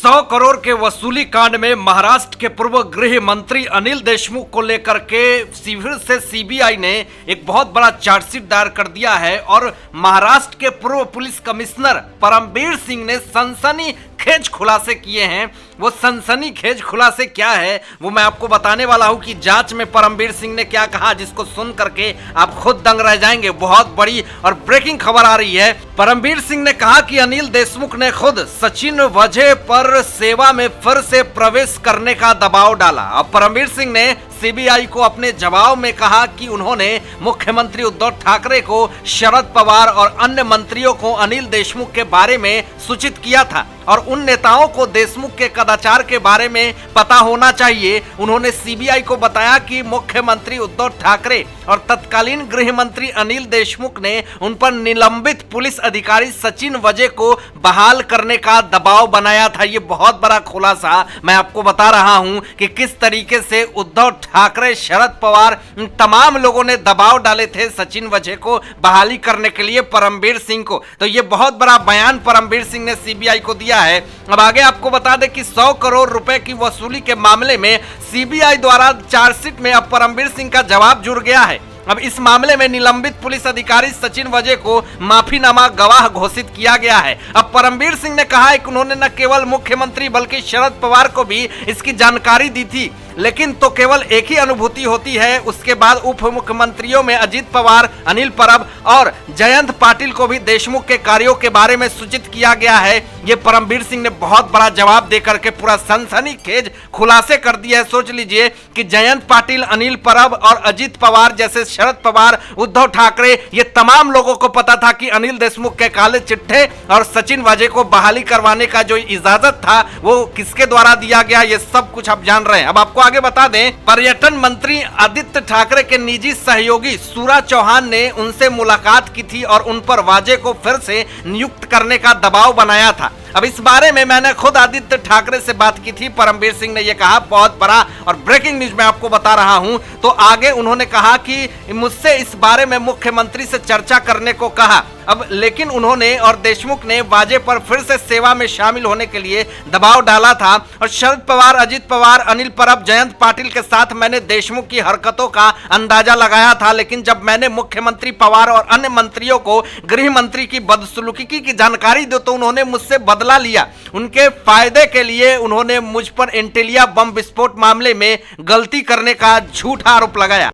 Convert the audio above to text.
100 करोड़ के वसूली कांड में महाराष्ट्र के पूर्व गृह मंत्री अनिल देशमुख को लेकर के फिर से सीबीआई ने एक बहुत बड़ा चार्जशीट दायर कर दिया है और महाराष्ट्र के पूर्व पुलिस कमिश्नर परमबीर सिंह ने सनसनीखेज खुलासे किए हैं। वो सनसनीखेज खुलासे क्या है वो मैं आपको बताने वाला हूं कि जांच में परमबीर सिंह ने क्या कहा, जिसको सुन करके आप खुद दंग रह जाएंगे। बहुत बड़ी और ब्रेकिंग खबर आ रही है। परमबीर सिंह ने कहा कि अनिल देशमुख ने खुद सचिन वजह पर सेवा में फिर से प्रवेश करने का दबाव डाला। अब परमबीर सिंह ने सीबीआई को अपने जवाब में कहा कि उन्होंने मुख्यमंत्री उद्धव ठाकरे को, शरद पवार और अन्य मंत्रियों को अनिल देशमुख के बारे में सूचित किया था और उन नेताओं को देशमुख के कदाचार के बारे में पता होना चाहिए। उन्होंने सीबीआई को बताया कि मुख्यमंत्री उद्धव ठाकरे और तत्कालीन गृह मंत्री अनिल देशमुख ने उन पर निलंबित पुलिस अधिकारी सचिन वजह को बहाल करने का दबाव बनाया था। ये बहुत बड़ा खुलासा मैं आपको बता रहा हूं कि किस तरीके से उद्धव ठाकरे, शरद पवार, तमाम लोगों ने दबाव डाले थे सचिन वजह को बहाली करने के लिए परमबीर सिंह को। तो ये बहुत बड़ा बयान परमबीर सिंह ने सीबीआई को दिया है। अब आगे आपको बता दें कि 100 करोड़ रुपए की वसूली के मामले में सीबीआई द्वारा चार्जशीट में अब परमबीर सिंह का जवाब जुड़ गया है। अब इस मामले में निलंबित पुलिस अधिकारी सचिन वजह को माफीनामा गवाह घोषित किया गया है। अब परमबीर सिंह ने कहा है कि उन्होंने न केवल मुख्यमंत्री बल्कि शरद पवार को भी इसकी जानकारी दी थी, लेकिन तो केवल एक ही अनुभूति होती है। उसके बाद उप मुख्यमंत्रियों में अजित पवार, अनिल परब और जयंत पाटिल को भी देशमुख के कार्यों के बारे में सूचित किया गया है। ये परमबीर सिंह ने बहुत बड़ा जवाब देकर के पूरा सनसनीखेज खुलासे कर दिया है। सोच लीजिए कि जयंत पाटिल, अनिल परब और अजित पवार जैसे शरद पवार, उद्धव ठाकरे, ये तमाम लोगों को पता था कि अनिल देशमुख के काले चिट्ठे और सचिन वजह को बहाली करवाने का जो इजाजत था वो किसके द्वारा दिया गया, ये सब कुछ आप जान रहे हैं। अब आपको आगे बता दें, पर्यटन मंत्री आदित्य ठाकरे के निजी सहयोगी सूरा चौहान ने उनसे मुलाकात की थी और उन पर वाजे को फिर से नियुक्त करने का दबाव बनाया था। अब इस बारे में मैंने खुद आदित्य ठाकरे से बात की थी। परमबीर सिंह ने यह कहा, बहुत बड़ा और ब्रेकिंग न्यूज मैं आपको बता रहा हूं। तो आगे उन्होंने कहा कि मुझसे इस बारे में मुख्यमंत्री से चर्चा करने को कहा। अब लेकिन उन्होंने और देशमुख ने वाजे पर फिर से सेवा में शामिल होने के लिए दबाव डाला था और शरद पवार, अजित पवार, अनिल परब, जयंत पाटिल के साथ मैंने देशमुख की हरकतों का अंदाजा लगाया था। लेकिन जब मैंने मुख्यमंत्री पवार और अन्य मंत्रियों को गृह मंत्री की बदसलूकी की जानकारी दी तो उन्होंने मुझसे बदला लिया। उनके फायदे के लिए उन्होंने मुझ पर एंटीलिया बम विस्फोट मामले में गलती करने का झूठा आरोप लगाया।